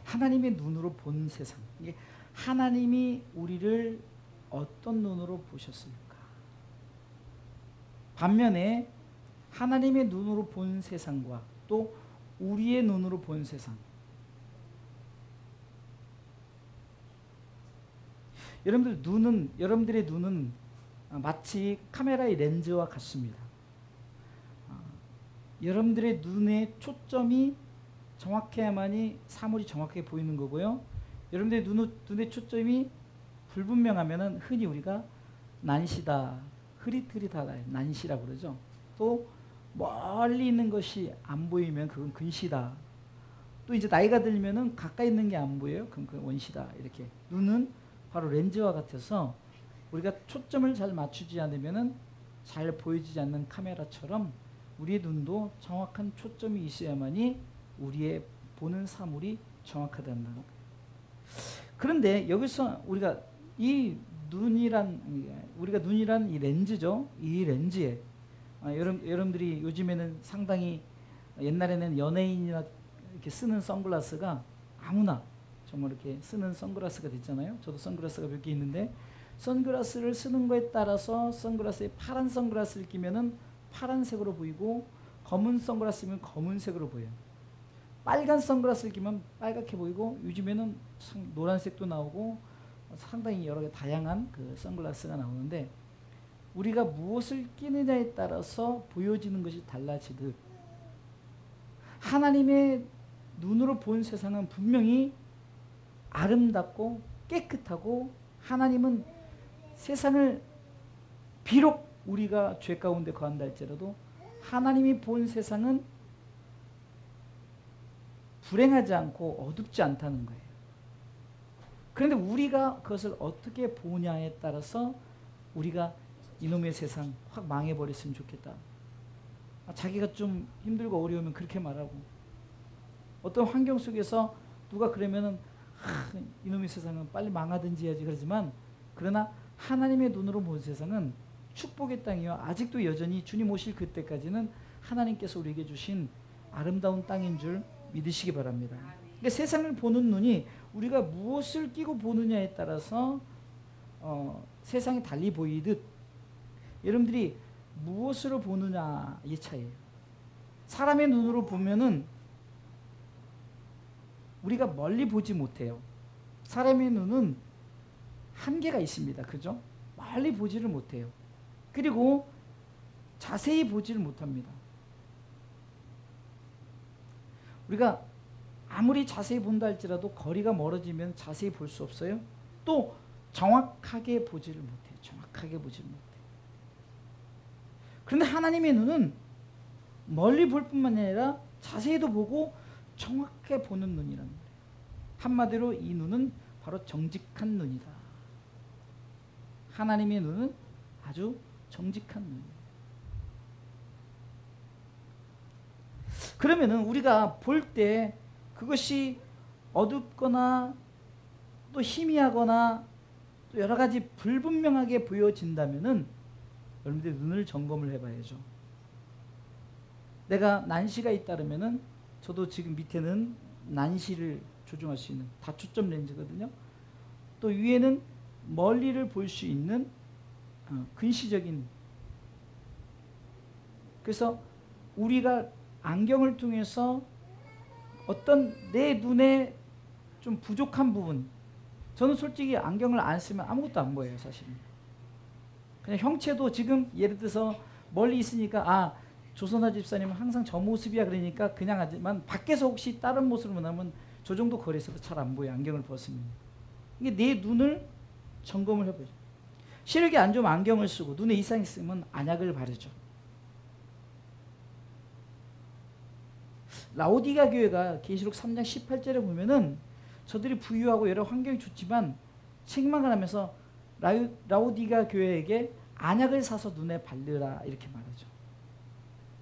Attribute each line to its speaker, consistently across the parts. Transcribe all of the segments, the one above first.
Speaker 1: 하나님의 눈으로 본 세상. 이게 하나님이 우리를 어떤 눈으로 보셨습니까? 반면에 하나님의 눈으로 본 세상과 또 우리의 눈으로 본 세상. 여러분들의 눈은 마치 카메라의 렌즈와 같습니다. 여러분들의 눈의 초점이 정확해야만이 사물이 정확하게 보이는 거고요. 여러분들의 눈의 초점이 불분명하면은 흔히 우리가 난시다, 흐릿흐릿하다, 난시라고 그러죠. 또 멀리 있는 것이 안 보이면 그건 근시다. 또 이제 나이가 들면은 가까이 있는 게 안 보여요. 그럼 그건 원시다. 이렇게. 눈은 바로 렌즈와 같아서 우리가 초점을 잘 맞추지 않으면은 잘 보여지지 않는 카메라처럼 우리의 눈도 정확한 초점이 있어야만이 우리의 보는 사물이 정확하다는 거예요. 그런데 여기서 우리가 눈이란 이 렌즈죠. 이 렌즈에 여러분들이 요즘에는 상당히 옛날에는 연예인이나 이렇게 쓰는 선글라스가 아무나 정말 이렇게 쓰는 선글라스가 됐잖아요. 저도 선글라스가 몇 개 있는데 선글라스를 쓰는 거에 따라서 선글라스에 파란 선글라스를 끼면은 파란색으로 보이고 검은 선글라스면 검은색으로 보여요. 빨간 선글라스를 끼면 빨갛게 보이고 요즘에는 노란색도 나오고 상당히 여러 개 다양한 그 선글라스가 나오는데 우리가 무엇을 끼느냐에 따라서 보여지는 것이 달라지듯 하나님의 눈으로 본 세상은 분명히 아름답고 깨끗하고 하나님은 세상을 비록 우리가 죄 가운데 거한다 할지라도 하나님이 본 세상은 불행하지 않고 어둡지 않다는 거예요. 그런데 우리가 그것을 어떻게 보냐에 따라서 우리가 이놈의 세상 확 망해버렸으면 좋겠다. 자기가 좀 힘들고 어려우면 그렇게 말하고 어떤 환경 속에서 누가 그러면은 이놈의 세상은 빨리 망하든지 해야지 그러지만 그러나 하나님의 눈으로 본 세상은 축복의 땅이요 아직도 여전히 주님 오실 그때까지는 하나님께서 우리에게 주신 아름다운 땅인 줄 믿으시기 바랍니다. 그러니까 세상을 보는 눈이 우리가 무엇을 끼고 보느냐에 따라서 세상이 달리 보이듯 여러분들이 무엇으로 보느냐 이 차이예요. 사람의 눈으로 보면은 우리가 멀리 보지 못해요. 사람의 눈은 한계가 있습니다. 그죠? 멀리 보지를 못해요. 그리고 자세히 보지를 못합니다. 우리가 아무리 자세히 본다 할지라도 거리가 멀어지면 자세히 볼 수 없어요. 또 정확하게 보지를 못해요. 정확하게 보지를 못해요. 그런데 하나님의 눈은 멀리 볼 뿐만 아니라 자세히도 보고 정확하게 보는 눈이란 말이에요. 한마디로 이 눈은 바로 정직한 눈이다. 하나님의 눈은 아주 정직한 눈이에요. 그러면은 우리가 볼 때 그것이 어둡거나 또 희미하거나 또 여러 가지 불분명하게 보여진다면은 여러분들 눈을 점검을 해봐야죠. 내가 난시가 있다면은 저도 지금 밑에는 난시를 조정할 수 있는 다초점 렌즈거든요. 또 위에는 멀리를 볼 수 있는 근시적인. 그래서 우리가 안경을 통해서 어떤 내 눈에 좀 부족한 부분, 저는 솔직히 안경을 안 쓰면 아무것도 안 보여요. 사실은 그냥 형체도 지금 예를 들어서 멀리 있으니까 조선아 집사님은 항상 저 모습이야 그러니까 그냥 하지만 밖에서 혹시 다른 모습을 만나면 저 정도 거리에서도 잘 안 보여요. 안경을 벗으면. 이게 내 눈을 점검을 해보죠. 시력이 안 좋으면 안경을 쓰고 눈에 이상이 있으면 안약을 바르죠. 라오디가 교회가 계시록 3장 18절에 보면은 저들이 부유하고 여러 환경이 좋지만 책망을 하면서 라오디가 교회에게 안약을 사서 눈에 바르라 이렇게 말하죠.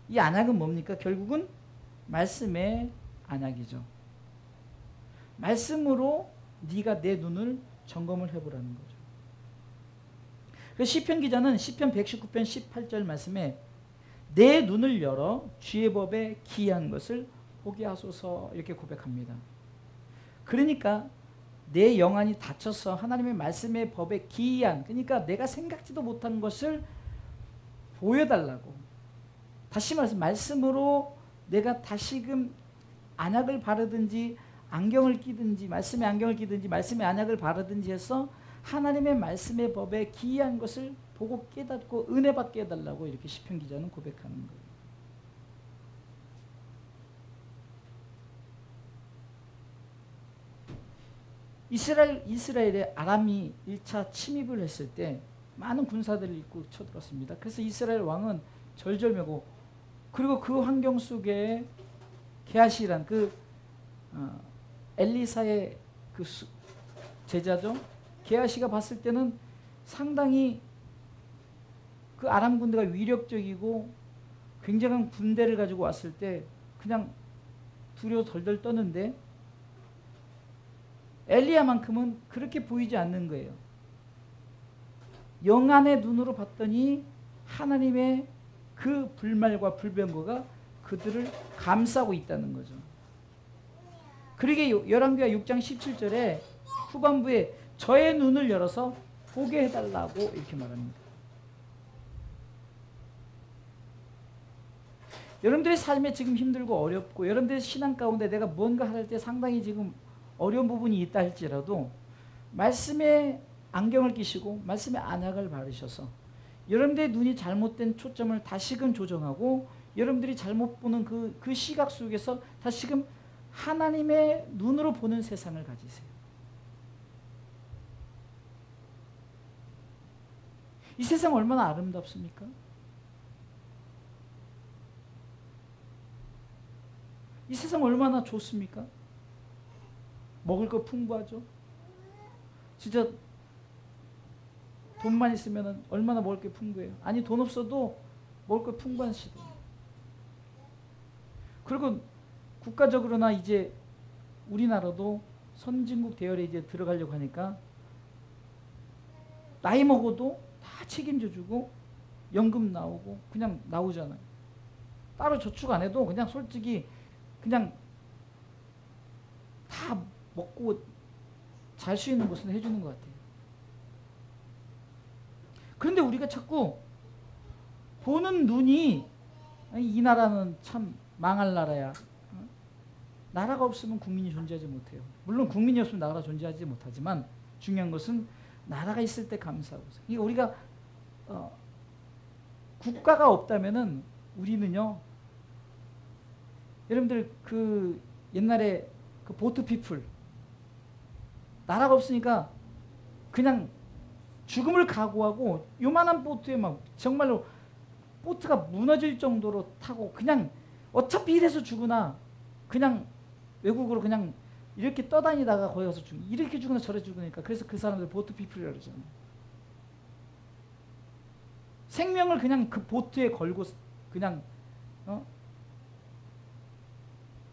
Speaker 1: 이 안약은 뭡니까? 결국은 말씀의 안약이죠. 말씀으로 네가 내 눈을 점검을 해보라는 거죠. 그래서 시편 기자는 시편 119편 18절 말씀에 내 눈을 열어 주의 법에 기이한 것을 보게 하소서 이렇게 고백합니다. 그러니까 내 영안이 닫혀서 하나님의 말씀의 법에 기이한, 그러니까 내가 생각지도 못한 것을 보여달라고. 다시 말씀으로 내가 다시금 안약을 바르든지 안경을 끼든지 말씀의 안경을 끼든지 말씀의 안약을 바르든지 해서 하나님의 말씀의 법에 기이한 것을 보고 깨닫고 은혜 받게 해달라고 이렇게 시편 기자는 고백하는 거예요. 이스라엘에 아람이 1차 침입을 했을 때 많은 군사들을 입고 쳐들었습니다. 그래서 이스라엘 왕은 절절매고, 그리고 그 환경 속에 게하시란 엘리사의 그 제자죠. 게하시가 봤을 때는 상당히 그 아람 군대가 위력적이고 굉장한 군대를 가지고 왔을 때 그냥 두려워 덜덜 떠는데 엘리야만큼은 그렇게 보이지 않는 거예요. 영안의 눈으로 봤더니 하나님의 그 불말과 불병거가 그들을 감싸고 있다는 거죠. 그러게 열왕기하 6장 17절에 후반부에 저의 눈을 열어서 보게 해달라고 이렇게 말합니다. 여러분들의 삶에 지금 힘들고 어렵고 여러분들의 신앙 가운데 내가 뭔가 할 때 상당히 지금 어려운 부분이 있다 할지라도 말씀의 안경을 끼시고 말씀의 안약을 바르셔서 여러분들의 눈이 잘못된 초점을 다시금 조정하고 여러분들이 잘못 보는 그 시각 속에서 다시금 하나님의 눈으로 보는 세상을 가지세요. 이 세상 얼마나 아름답습니까? 이 세상 얼마나 좋습니까? 먹을 거 풍부하죠? 진짜 돈만 있으면 얼마나 먹을 게 풍부해요. 아니 돈 없어도 먹을 거 풍부한 시대예요. 그리고 국가적으로나 이제 우리나라도 선진국 대열에 이제 들어가려고 하니까 나이 먹어도 다 책임져 주고 연금 나오고 그냥 나오잖아요. 따로 저축 안 해도 그냥 솔직히 그냥 다 먹고 잘 수 있는 것은 해주는 것 같아요. 그런데 우리가 자꾸 보는 눈이 이 나라는 참 망할 나라야. 나라가 없으면 국민이 존재하지 못해요. 물론 국민이 없으면 나라가 존재하지 못하지만 중요한 것은 나라가 있을 때 감사하고. 그러니까 우리가 국가가 없다면은 우리는요. 여러분들 그 옛날에 그 보트 피플 나라가 없으니까 그냥 죽음을 각오하고 요만한 보트에 막 정말로 보트가 무너질 정도로 타고 그냥 어차피 이래서 죽으나 그냥 외국으로 그냥 이렇게 떠다니다가 거기 가서 이렇게 죽으나 저렇게 죽으니까 그래서 그 사람들 보트 피플이라고 그러잖아요. 생명을 그냥 그 보트에 걸고 그냥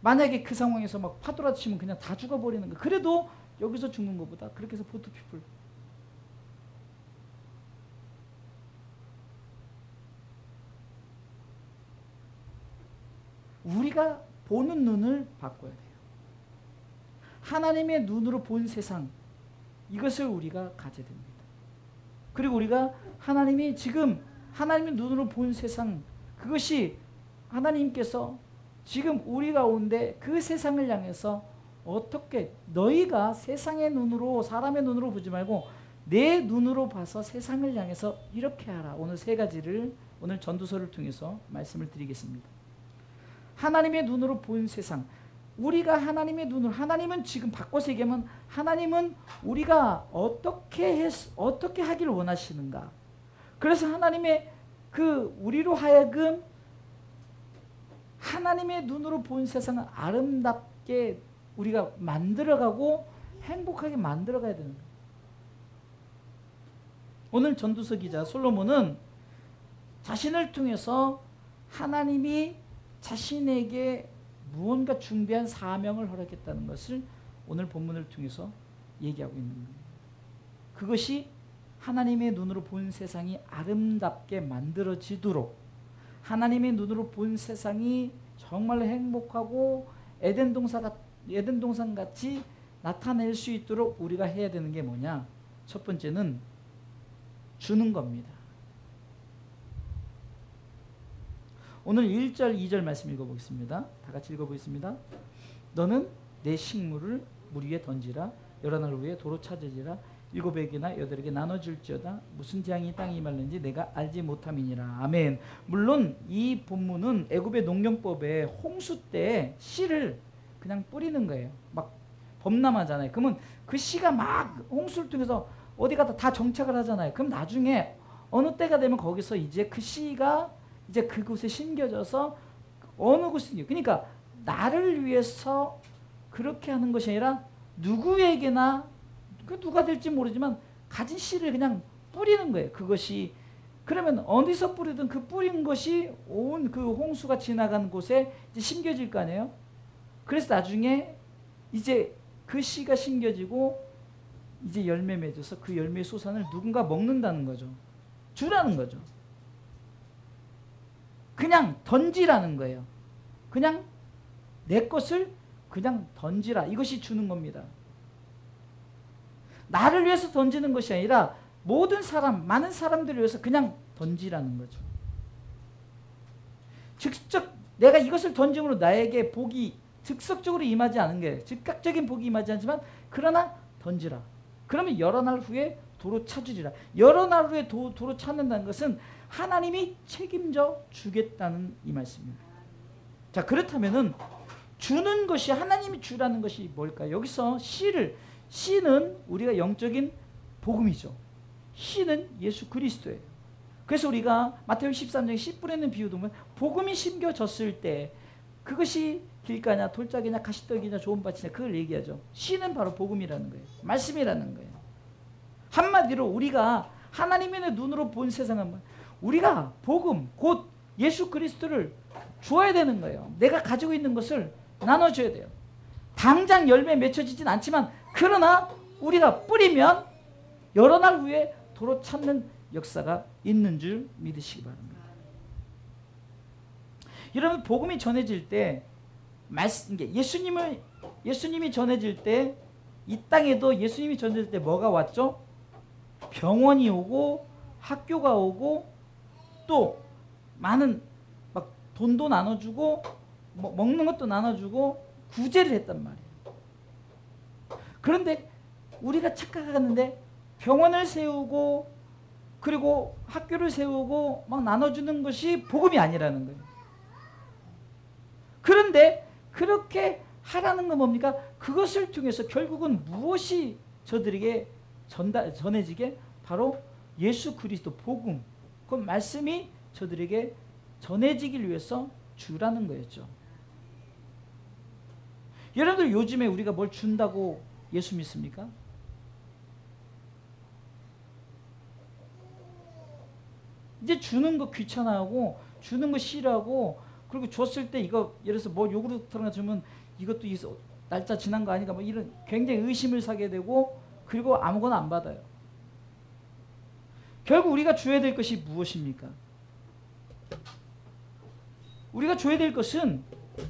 Speaker 1: 만약에 그 상황에서 막 파도라 치면 그냥 다 죽어버리는 거. 그래도 여기서 죽는 것보다 그렇게 해서 보트 피플. 우리가 보는 눈을 바꿔야 돼요. 하나님의 눈으로 본 세상, 이것을 우리가 가져야 됩니다. 그리고 우리가 하나님이 지금 하나님의 눈으로 본 세상, 그것이 하나님께서 지금 우리 가운데 그 세상을 향해서 어떻게 너희가 세상의 눈으로 사람의 눈으로 보지 말고 내 눈으로 봐서 세상을 향해서 이렇게 하라. 오늘 세 가지를 오늘 전도서를 통해서 말씀을 드리겠습니다. 하나님의 눈으로 본 세상. 우리가 하나님의 눈으로, 하나님은 지금 바꿔서 얘기하면 하나님은 우리가 어떻게 하길 원하시는가. 그래서 하나님의 우리로 하여금 하나님의 눈으로 본 세상을 아름답게 우리가 만들어가고 행복하게 만들어가야 되는 거예요. 오늘 전도서 기자 솔로몬은 자신을 통해서 하나님이 자신에게 무언가 준비한 사명을 허락했다는 것을 오늘 본문을 통해서 얘기하고 있는 거예요. 그것이 하나님의 눈으로 본 세상이 아름답게 만들어지도록 하나님의 눈으로 본 세상이 정말 행복하고 에덴 동산같이 나타낼 수 있도록 우리가 해야 되는 게 뭐냐? 첫 번째는 주는 겁니다. 오늘 1절 2절 말씀 읽어보겠습니다. 다 같이 읽어보겠습니다. 너는 내 식물을 물 위에 던지라. 여러 날 후에 도로 찾으리라. 7에게나 8에게 나눠줄지어다. 무슨 재앙이 땅에 임할는지 내가 알지 못함이니라. 아멘. 물론 이 본문은 애굽의 농경법에 홍수 때 씨를 그냥 뿌리는 거예요. 막 범람하잖아요. 그러면 그 씨가 막 홍수를 통해서 어디 가다 다 정착을 하잖아요. 그럼 나중에 어느 때가 되면 거기서 이제 그 씨가 이제 그곳에 심겨져서 어느 곳이, 그러니까 나를 위해서 그렇게 하는 것이 아니라 누구에게나, 그 누가 될지 모르지만 가진 씨를 그냥 뿌리는 거예요. 그것이 그러면 어디서 뿌리든 그 뿌린 것이 온 그 홍수가 지나가는 곳에 이제 심겨질 거 아니에요. 그래서 나중에 이제 그 씨가 심겨지고 이제 열매 맺어서 그 열매의 소산을 누군가 먹는다는 거죠. 주라는 거죠. 그냥 던지라는 거예요. 그냥 내 것을 그냥 던지라. 이것이 주는 겁니다. 나를 위해서 던지는 것이 아니라 모든 사람, 많은 사람들을 위해서 그냥 던지라는 거죠. 즉석 내가 이것을 던짐으로 나에게 복이 즉석적으로 임하지 않은 게, 즉각적인 복이 임하지 않지만 그러나 던지라. 그러면 여러 날 후에 도로 찾으리라. 여러 날 후에 도로 찾는다는 것은 하나님이 책임져 주겠다는 이 말씀입니다. 자, 그렇다면은 주는 것이, 하나님이 주라는 것이 뭘까요? 여기서 씨는 우리가 영적인 복음이죠. 씨는 예수 그리스도예요. 그래서 우리가 마태복음 13장에 씨 뿌리는 비유도 보면 복음이 심겨졌을 때 그것이 길가냐 돌짝이냐 가시떡이냐 좋은 밭이냐 그걸 얘기하죠. 씨는 바로 복음이라는 거예요. 말씀이라는 거예요. 한마디로 우리가 하나님의 눈으로 본 세상은 우리가 복음 곧 예수 그리스도를 주어야 되는 거예요. 내가 가지고 있는 것을 나눠줘야 돼요. 당장 열매 맺혀지진 않지만 그러나 우리가 뿌리면 여러 날 후에 도로 찾는 역사가 있는 줄 믿으시기 바랍니다. 여러분, 복음이 전해질 때 예수님이 전해질 때 이 땅에도 예수님이 전해질 때 뭐가 왔죠? 병원이 오고 학교가 오고 또 많은 막 돈도 나눠주고 먹는 것도 나눠주고 구제를 했단 말이에요. 그런데 우리가 착각하는데 병원을 세우고 그리고 학교를 세우고 막 나눠주는 것이 복음이 아니라는 거예요. 그런데 그렇게 하라는 건 뭡니까? 그것을 통해서 결국은 무엇이 저들에게 전해지게? 바로 예수 그리스도 복음, 그 말씀이 저들에게 전해지길 위해서 주라는 거였죠. 여러분들 요즘에 우리가 뭘 준다고 예수 믿습니까? 이제 주는 거 귀찮아하고 주는 거 싫어하고, 그리고 줬을 때 이거 예를 들어서 뭐 요구르트 하나 주면 이것도 날짜 지난 거 아닌가 뭐 이런 굉장히 의심을 사게 되고, 그리고 아무거나 안 받아요. 결국 우리가 줘야 될 것이 무엇입니까? 우리가 줘야 될 것은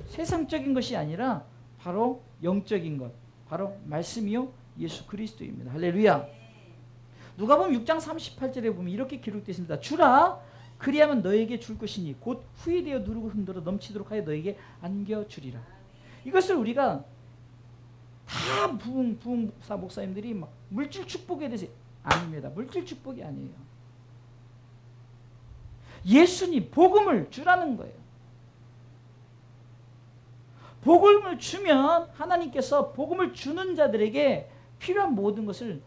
Speaker 1: 세상적인 것이 아니라 바로 영적인 것, 바로 말씀이요 예수 그리스도입니다. 할렐루야. 누가복음 6장 38절에 보면 이렇게 기록되어 있습니다. 주라, 그리하면 너에게 줄 것이니 곧 후일되어 누르고 흔들어 넘치도록 하여 너에게 안겨주리라. 이것을 우리가 다 부흥사 목사님들이 막 물질 축복에 대해서, 아닙니다. 물질 축복이 아니에요. 예수님 복음을 주라는 거예요. 복음을 주면 하나님께서 복음을 주는 자들에게 필요한 모든 것을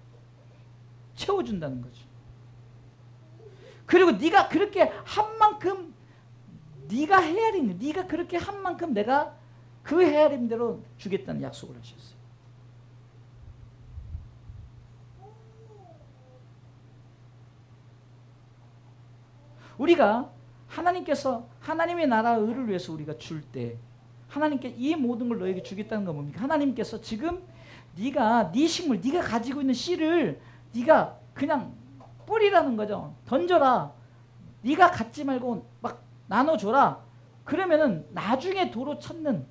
Speaker 1: 채워준다는 거죠. 그리고 네가 그렇게 한 만큼 네가 헤아리는, 네가 그렇게 한 만큼 내가 그 헤아림대로 주겠다는 약속을 하셨어요. 우리가 하나님께서 하나님의 나라 의를 위해서 우리가 줄 때 하나님께 이 모든 걸 너에게 주겠다는 건 뭡니까? 하나님께서 지금 네가 네 식물, 네가 가지고 있는 씨를 네가 그냥 뿌리라는 거죠. 던져라. 네가 갖지 말고 막 나눠줘라. 그러면은 나중에 도로 찾는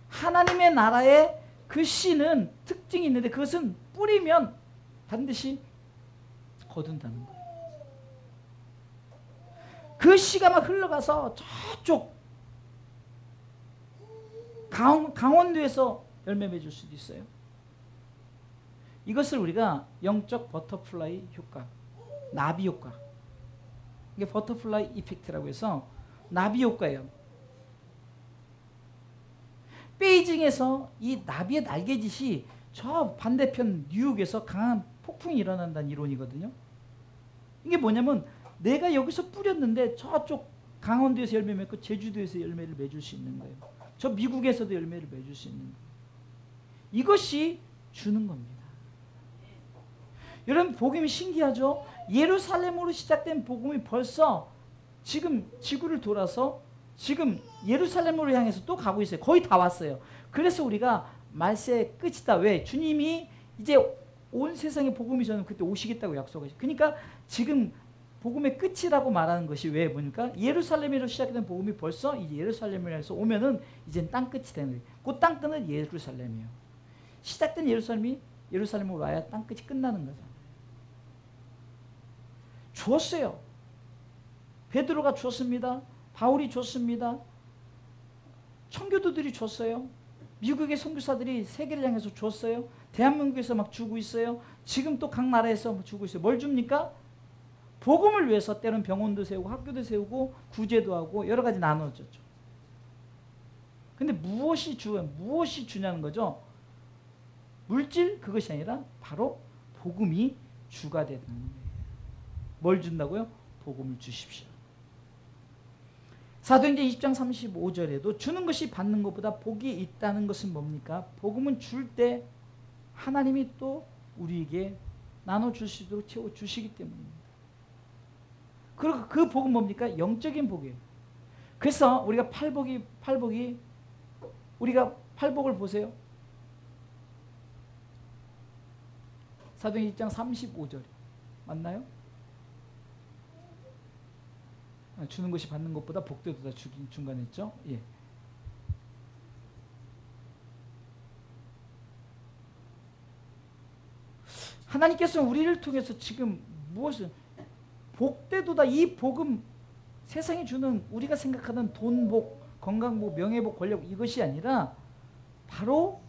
Speaker 1: 하나님의 나라의 그 씨는 특징이 있는데 그것은 뿌리면 반드시 거둔다는 거예요. 그 씨가 막 흘러가서 저쪽 강원도에서 열매 맺을 수도 있어요. 이것을 우리가 영적 버터플라이 효과, 나비 효과, 이게 버터플라이 이펙트라고 해서 나비 효과예요. 베이징에서 이 나비의 날개짓이 저 반대편 뉴욕에서 강한 폭풍이 일어난다는 이론이거든요. 이게 뭐냐면 내가 여기서 뿌렸는데 저쪽 강원도에서 열매 맺고 제주도에서 열매를 맺을 수 있는 거예요. 저 미국에서도 열매를 맺을 수 있는 거예요. 이것이 주는 겁니다. 여러분 복음이 신기하죠? 예루살렘으로 시작된 복음이 벌써 지금 지구를 돌아서 지금 예루살렘으로 향해서 또 가고 있어요. 거의 다 왔어요. 그래서 우리가 말세의 끝이다. 왜? 주님이 이제 온 세상에 복음이 저는 그때 오시겠다고 약속하셨어요. 그러니까 지금 복음의 끝이라고 말하는 것이 왜 보니까 예루살렘으로 시작된 복음이 벌써 이제 예루살렘에서 오면은 이제 땅 끝이 되는 거예요. 그 땅 끝은 예루살렘이에요. 시작된 예루살렘으로 와야 땅 끝이 끝나는 거잖아요. 주었어요. 베드로가 주었습니다. 바울이 줬습니다. 청교도들이 줬어요. 미국의 선교사들이 세계를 향해서 줬어요. 대한민국에서 막 주고 있어요. 지금 또 각 나라에서 주고 있어요. 뭘 줍니까? 복음을 위해서 때로는 병원도 세우고 학교도 세우고 구제도 하고 여러 가지 나눠줬죠. 근데 무엇이 주냐는 거죠. 물질 그것이 아니라 바로 복음이 주가 되는 거예요. 뭘 준다고요? 복음을 주십시오. 사도행전 20장 35절에도 주는 것이 받는 것보다 복이 있다는 것은 뭡니까? 복음은 줄 때 하나님이 또 우리에게 나눠줄 수 있도록 채워주시기 때문입니다. 그리고 그 복은 뭡니까? 영적인 복이에요. 그래서 우리가 팔복이 우리가 팔복을 보세요. 사도행전 1장 35절 맞나요? 주는 것이 받는 것보다 복되도다 중간에 있죠. 예. 하나님께서는 우리를 통해서 지금 무엇을 복되도다 이 복음 세상이 주는 우리가 생각하는 돈복, 건강복, 명예복, 권력 이것이 아니라 바로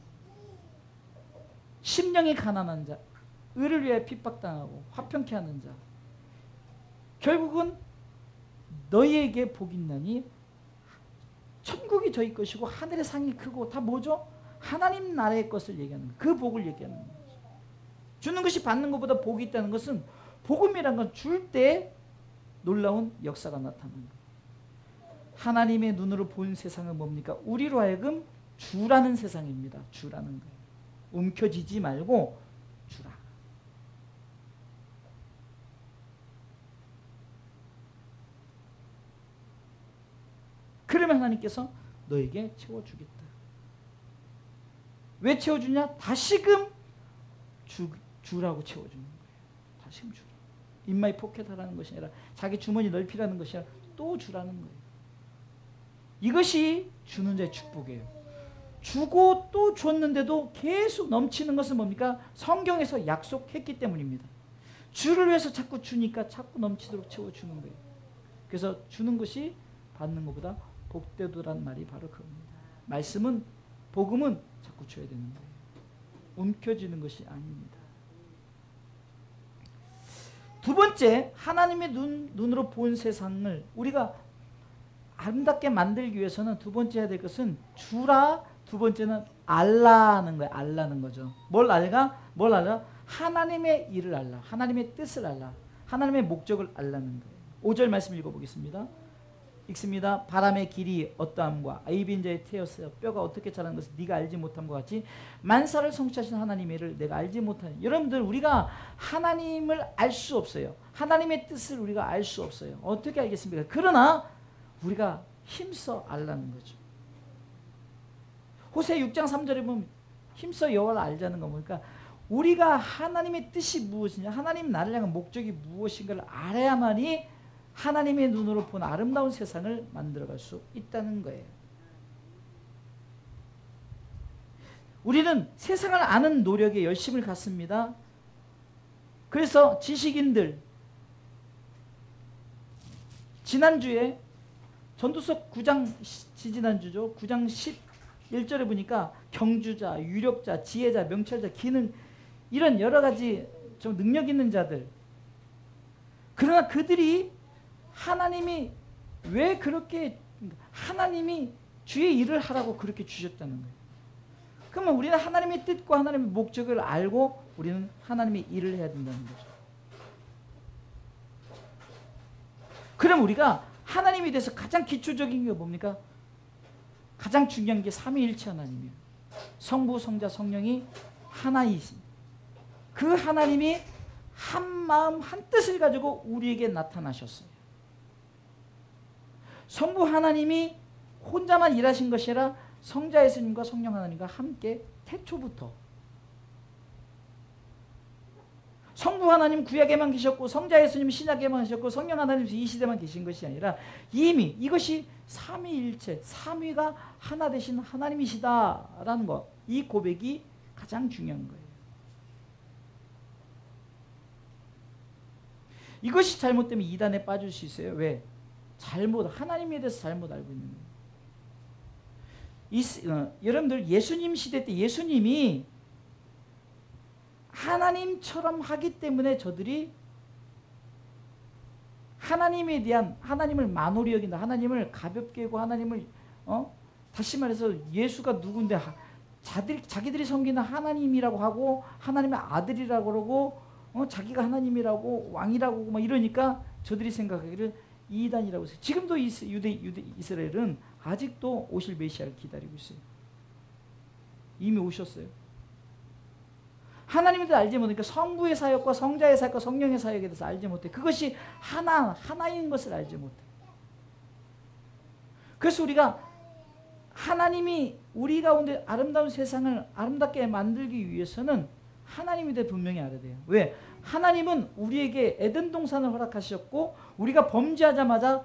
Speaker 1: 심령이 가난한 자, 의를 위해 핍박당하고 화평케 하는 자 결국은 너희에게 복이 있나니 천국이 저희 것이고 하늘의 상이 크고 다 뭐죠? 하나님 나라의 것을 얘기하는 거예요. 그 복을 얘기하는 거죠. 주는 것이 받는 것보다 복이 있다는 것은 복음이란 건 줄 때 놀라운 역사가 나타나는 거예요. 하나님의 눈으로 본 세상은 뭡니까? 우리로 하여금 주라는 세상입니다. 주라는 거예요. 움켜쥐지 말고 주라. 그러면 하나님께서 너에게 채워주겠다. 왜 채워주냐? 다시금 주라고 채워주는 거예요. 다시금 주라. 인마이 포켓하라는 것이 아니라 자기 주머니 넓히라는 것이 아니라 또 주라는 거예요. 이것이 주는 자의 축복이에요. 주고 또 줬는데도 계속 넘치는 것은 뭡니까? 성경에서 약속했기 때문입니다. 주를 위해서 자꾸 주니까 자꾸 넘치도록 채워주는 거예요. 그래서 주는 것이 받는 것보다 복되도란 말이 바로 그겁니다. 말씀은 복음은 자꾸 줘야 되는 거예요. 움켜쥐는 것이 아닙니다. 두 번째, 하나님의 눈으로 본 세상을 우리가 아름답게 만들기 위해서는 두 번째 해야 될 것은 주라, 두 번째는 알라는 거예요. 알라는 거죠. 뭘 알까? 뭘 알아? 하나님의 일을 알라. 하나님의 뜻을 알라. 하나님의 목적을 알라는 거예요. 5절 말씀 읽어보겠습니다. 읽습니다. 바람의 길이 어떠함과 아이빈 자의 태어서 뼈가 어떻게 자라는 것을 네가 알지 못함과 같이 만사를 성취하신 하나님의 일을 내가 알지 못하는. 여러분들 우리가 하나님을 알 수 없어요. 하나님의 뜻을 우리가 알 수 없어요. 어떻게 알겠습니까? 그러나 우리가 힘써 알라는 거죠. 호세 6장 3절에 보면 힘써 여호와를 알자는 거 보니까 우리가 하나님의 뜻이 무엇이냐, 하나님 나를 향한 목적이 무엇인가를 알아야만이 하나님의 눈으로 본 아름다운 세상을 만들어갈 수 있다는 거예요. 우리는 세상을 아는 노력에 열심을 갖습니다. 그래서 지식인들, 지난주에 전도서 9장, 지지난주죠. 9장 11절에 보니까 경주자, 유력자, 지혜자, 명철자, 기능, 이런 여러 가지 좀 능력 있는 자들. 그러나 그들이 하나님이 왜 그렇게, 하나님이 주의 일을 하라고 그렇게 주셨다는 거예요. 그러면 우리는 하나님의 뜻과 하나님의 목적을 알고 우리는 하나님의 일을 해야 된다는 거죠. 그럼 우리가 하나님에 대해서 가장 기초적인 게 뭡니까? 가장 중요한 게 삼위일체 하나님이에요. 성부, 성자, 성령이 하나이신 그 하나님이 한 마음 한 뜻을 가지고 우리에게 나타나셨어요. 성부 하나님이 혼자만 일하신 것이 아니라 성자 예수님과 성령 하나님과 함께 태초부터, 성부 하나님 구약에만 계셨고 성자 예수님 신약에만 계셨고 성령 하나님 이 시대만 계신 것이 아니라 이미 이것이 삼위일체, 삼위가 하나 되신 하나님이시다라는 것, 이 고백이 가장 중요한 거예요. 이것이 잘못되면 이단에 빠질 수 있어요. 왜? 하나님에 대해서 잘못 알고 있는 거예요. 여러분들 예수님 시대 때 예수님이 하나님처럼 하기 때문에 저들이 하나님에 대한, 하나님을 만홀히 여긴다, 하나님을 가볍게 여기고 하나님을 다시 말해서 예수가 누군데 자기들이 섬기는 하나님이라고 하고 하나님의 아들이라고 그러고 자기가 하나님이라고 왕이라고 막 이러니까 저들이 생각하기를 이단이라고 했어요. 지금도 이스라엘은 아직도 오실 메시아를 기다리고 있어요. 이미 오셨어요. 하나님에 대해서 알지 못하니까 성부의 사역과 성자의 사역과 성령의 사역에 대해서 알지 못해. 그것이 하나인 것을 알지 못해. 그래서 우리가 하나님이 우리 가운데 아름다운 세상을 아름답게 만들기 위해서는 하나님에 대해 분명히 알아야 돼요. 왜? 하나님은 우리에게 에덴 동산을 허락하셨고 우리가 범죄하자마자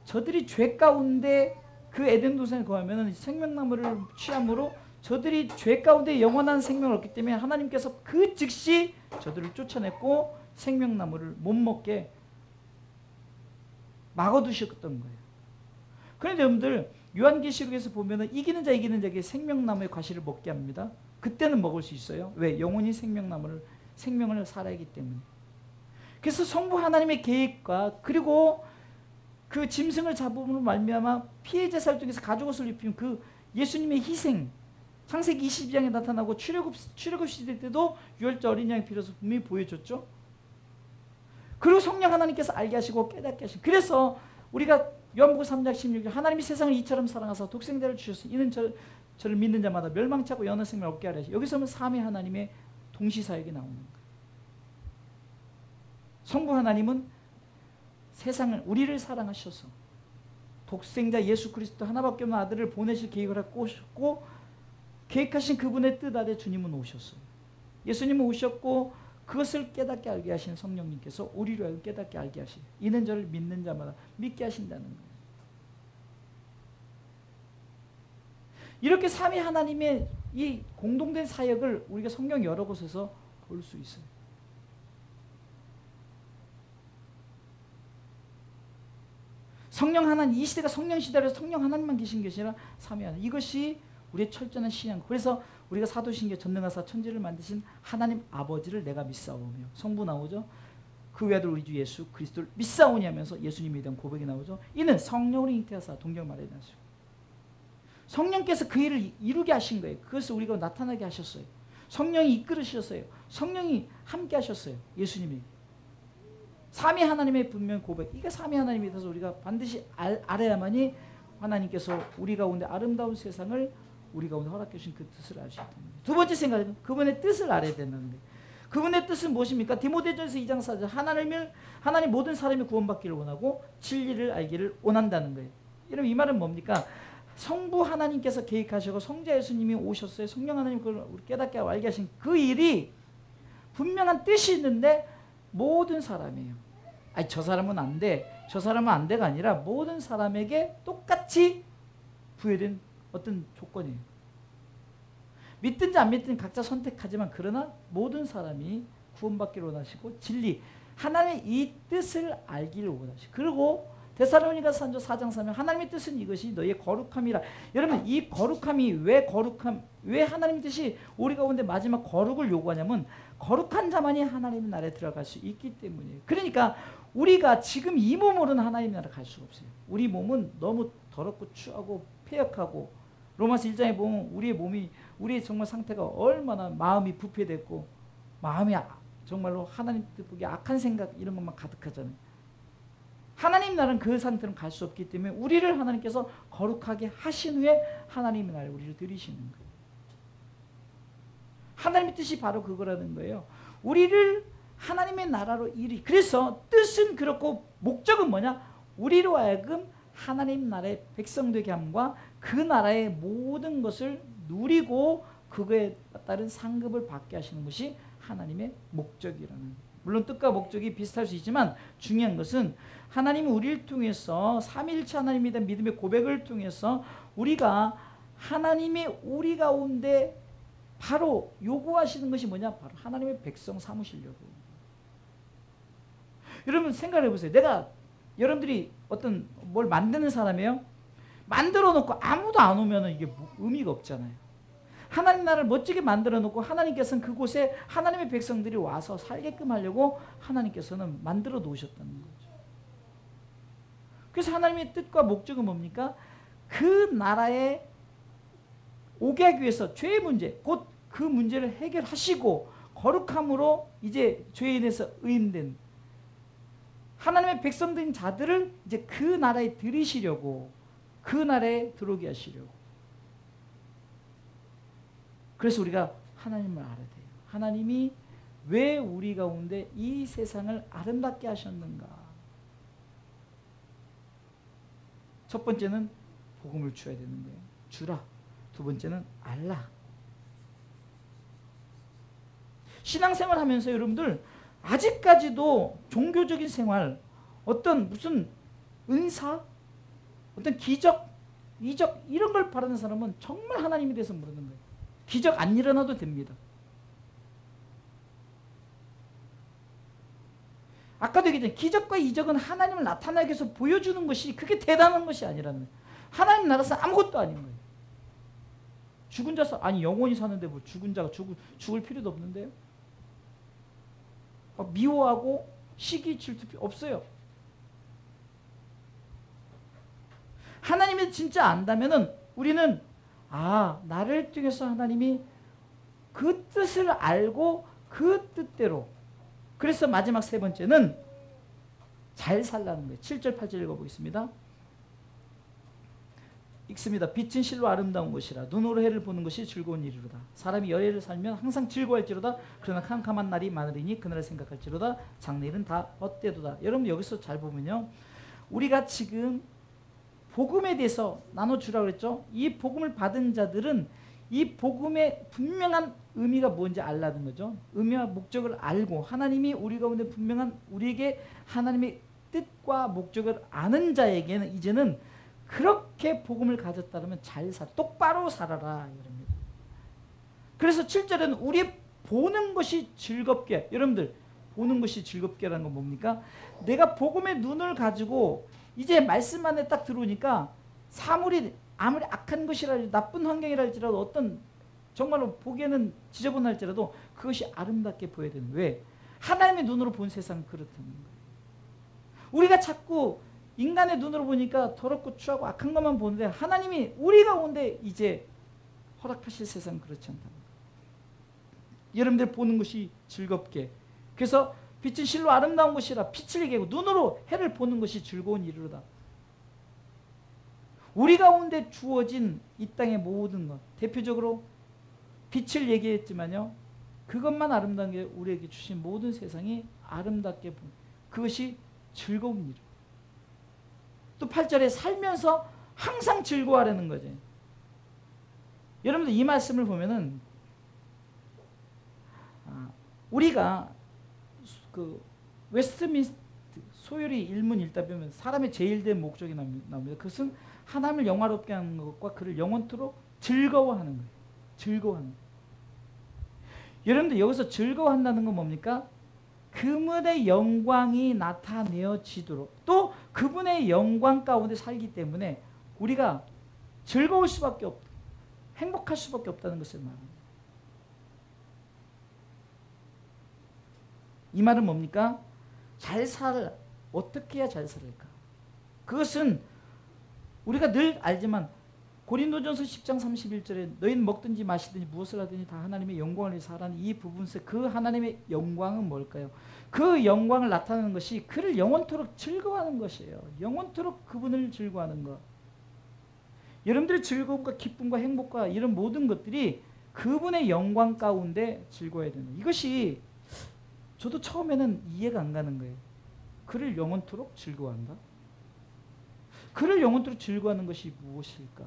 Speaker 1: 저들이 죄 가운데 그 에덴 동산에 거하면 생명나무를 취함으로 저들이 죄 가운데 영원한 생명을 얻기 때문에 하나님께서 그 즉시 저들을 쫓아냈고 생명나무를 못 먹게 막아두셨던 거예요. 그런데 여러분들 요한계시록에서 보면 이기는 자에게 생명나무의 과실을 먹게 합니다. 그때는 먹을 수 있어요. 왜? 영원히 생명을 살아야하기 때문에. 그래서 성부 하나님의 계획과 그리고 그 짐승을 잡음으로 말미암아 피해 제사를 통해서 가죽옷을 입힌 그 예수님의 희생, 창세기 22장에 나타나고 출애굽 시대 때도 유월절 어린 양의 피로서 분명히 보여줬죠. 그리고 성령 하나님께서 알게 하시고 깨닫게 하시고, 그래서 우리가 요한복음 3장 16절 하나님이 세상을 이처럼 사랑하사 독생자를 주셨으니 이는 저를 믿는 자마다 멸망치 않고 영원한 생명을 얻게 하려 하시. 여기서는 삼위 하나님의 동시사역이 나오는 거예요. 성부 하나님은 세상을, 우리를 사랑하셔서 독생자 예수 그리스도 하나밖에 없는 아들을 보내실 계획을 하고 오셨고 계획하신 그분의 뜻 아래 주님은 오셨어요. 예수님은 오셨고 그것을 깨닫게 알게 하신 성령님께서 우리로 하여금 깨닫게 알게 하시고 이는 저를 믿는 자마다 믿게 하신다는 거예요. 이렇게 삼위 하나님의 이 공동된 사역을 우리가 성경 여러 곳에서 볼 수 있어요. 성령 하나님, 이 시대가 성령 시대라서 성령 하나님만 계신 것이 아니라 삼위 하나님, 이것이 우리의 철저한 신앙. 그래서 우리가 사도신경 전능하사 천지를 만드신 하나님 아버지를 내가 믿사오며, 성부 나오죠. 그 외아들 우리 주 예수 그리스도를 믿사오니 하면서 예수님에 대한 고백이 나오죠. 이는 성령으로 잉태하사 동정 말해 나시고 성령께서 그 일을 이루게 하신 거예요. 그것을 우리가 나타나게 하셨어요. 성령이 이끌으셨어요. 성령이 함께 하셨어요. 예수님이. 삼위 하나님의 분명 고백. 이게 삼위 하나님에 대해서 우리가 반드시 알아야만이 하나님께서 우리 가운데 아름다운 세상을 우리 가운데 허락해 주신 그 뜻을 알 수 있다는 거예요. 두 번째 생각은 그분의 뜻을 알아야 된다는 거예요. 그분의 뜻은 무엇입니까? 디모데전서 2장 4절 하나님 모든 사람이 구원받기를 원하고 진리를 알기를 원한다는 거예요. 여러분 이 말은 뭡니까? 성부 하나님께서 계획하시고 성자 예수님이 오셨어요. 성령 하나님 그걸 깨닫게 알게 하신 그 일이 분명한 뜻이 있는데 모든 사람이에요. 아니 저 사람은 안 돼, 저 사람은 안 돼가 아니라 모든 사람에게 똑같이 부여된 어떤 조건이에요. 믿든지 안 믿든지 각자 선택하지만 그러나 모든 사람이 구원받기를 원하시고 진리 하나님의 이 뜻을 알기를 원하시고 그리고 데살로니가서 4장 3절 하나님의 뜻은 이것이 너희의 거룩함이라. 여러분 이 거룩함이 왜 하나님의 뜻이 우리 가운데 마지막 거룩을 요구하냐면 거룩한 자만이 하나님의 나라에 들어갈 수 있기 때문이에요. 그러니까 우리가 지금 이 몸으로는 하나님의 나라에 갈 수가 없어요. 우리 몸은 너무 더럽고 추하고 폐역하고 로마서 1장에 보면 우리의 정말 상태가 얼마나 마음이 부패됐고 마음이 정말로 하나님 뜻보기 악한 생각 이런 것만 가득하잖아요. 하나님 나라는 그 상태로 갈 수 없기 때문에 우리를 하나님께서 거룩하게 하신 후에 하나님의 나라에 우리를 들이시는 거예요. 하나님의 뜻이 바로 그거라는 거예요. 우리를 하나님의 나라로 그래서 뜻은 그렇고 목적은 뭐냐? 우리로 하여금 하나님 나라의 백성 되게 함과 그 나라의 모든 것을 누리고 그거에 따른 상급을 받게 하시는 것이 하나님의 목적이라는 거예요. 물론 뜻과 목적이 비슷할 수 있지만 중요한 것은 하나님이 우리를 통해서 삼위일체 하나님에 대한 믿음의 고백을 통해서 우리가 하나님이 우리 가운데 바로 요구하시는 것이 뭐냐? 바로 하나님의 백성 삼으시려고. 여러분 생각해 보세요. 여러분들이 어떤 뭘 만드는 사람이에요? 만들어 놓고 아무도 안 오면 이게 의미가 없잖아요. 하나님 나라를 멋지게 만들어 놓고 하나님께서는 그곳에 하나님의 백성들이 와서 살게끔 하려고 하나님께서는 만들어 놓으셨다는 거죠. 그래서 하나님의 뜻과 목적은 뭡니까? 그 나라에 오게 하기 위해서 죄의 문제, 곧 그 문제를 해결하시고 거룩함으로 이제 죄에 인해서 의인된 하나님의 백성된 자들을 이제 그 나라에 들이시려고 그 나라에 들어오게 하시려고. 그래서 우리가 하나님을 알아야 돼요. 하나님이 왜 우리 가운데 이 세상을 아름답게 하셨는가. 첫 번째는 복음을 줘야 되는 거예요. 주라. 두 번째는 알라. 신앙생활 하면서 여러분들 아직까지도 종교적인 생활, 어떤 무슨 은사, 어떤 기적, 이적 이런 걸 바라는 사람은 정말 하나님에 대해서 모르는 거예요. 기적 안 일어나도 됩니다. 아까도 얘기했잖아요. 기적과 이적은 하나님을 나타나기 위해서 보여주는 것이 그게 대단한 것이 아니라는 거예요. 하나님 나라에서 아무것도 아닌 거예요. 죽은 자 아니 영원히 사는데 뭐 죽은 자가 죽을 필요도 없는데요. 미워하고 시기 질투 없어요. 하나님을 진짜 안다면은 우리는 나를 통해서 하나님이 그 뜻을 알고 그 뜻대로. 그래서 마지막 세 번째는 잘 살라는 거예요. 7절 8절 읽어보겠습니다. 읽습니다. 빛은 실로 아름다운 것이라 눈으로 해를 보는 것이 즐거운 일이로다. 사람이 여해를 살면 항상 즐거워할지로다. 그러나 캄캄한 날이 많으리니 그날을 생각할지로다. 장래일은 다 헛되도다. 여러분 여기서 잘 보면요. 우리가 지금 복음에 대해서 나눠주라고 그랬죠. 이 복음을 받은 자들은 이 복음의 분명한 의미가 뭔지 알라는 거죠. 의미와 목적을 알고 하나님이 우리 가운데 분명한 우리에게 하나님의 뜻과 목적을 아는 자에게는 이제는 그렇게 복음을 가졌다면 똑바로 살아라. 이럽니다. 그래서 7절에는 우리 보는 것이 즐겁게. 여러분들 보는 것이 즐겁게라는 건 뭡니까? 내가 복음의 눈을 가지고 이제 말씀 안에 딱 들어오니까 사물이 아무리 악한 것이라 나쁜 환경이랄지라도 어떤 정말로 보기에는 지저분할지라도 그것이 아름답게 보여야 되는. 왜? 하나님의 눈으로 본 세상은 그렇다는 거예요. 우리가 자꾸 인간의 눈으로 보니까 더럽고 추하고 악한 것만 보는데 하나님이 우리 가운데 이제 허락하실 세상은 그렇지 않다는 거예요. 여러분들 보는 것이 즐겁게. 그래서 빛은 실로 아름다운 것이라 빛을 얘기하고 눈으로 해를 보는 것이 즐거운 일이로다. 우리 가운데 주어진 이 땅의 모든 것, 대표적으로 빛을 얘기했지만요. 그것만 아름다운 게 우리에게 주신 모든 세상이 아름답게 보는 그것이 즐거운 일이에요. 또 8절에 살면서 항상 즐거워하라는 거죠. 여러분들 이 말씀을 보면은 우리가 그 웨스트민스터 소요리 일문일답 보면 사람의 제일 된 목적이 나옵니다. 그것은 하나님을 영화롭게 하는 것과 그를 영원토록 즐거워하는 거예요. 즐거워하는 거예요. 여러분들 여기서 즐거워한다는 건 뭡니까? 그분의 영광이 나타내어지도록 또 그분의 영광 가운데 살기 때문에 우리가 즐거울 수밖에 없고 행복할 수밖에 없다는 것을 말합니다. 이 말은 뭡니까? 어떻게 해야 잘 살을까? 그것은 우리가 늘 알지만 고린도전서 10장 31절에 너희는 먹든지 마시든지 무엇을 하든지 다 하나님의 영광을 위해서 하라는 이 부분에서 그 하나님의 영광은 뭘까요? 그 영광을 나타내는 것이 그를 영원토록 즐거워하는 것이에요. 영원토록 그분을 즐거워하는 것. 여러분들의 즐거움과 기쁨과 행복과 이런 모든 것들이 그분의 영광 가운데 즐거워야 되는 거예요. 이것이 저도 처음에는 이해가 안 가는 거예요. 그를 영원토록 즐거워한다? 그를 영원토록 즐거워하는 것이 무엇일까?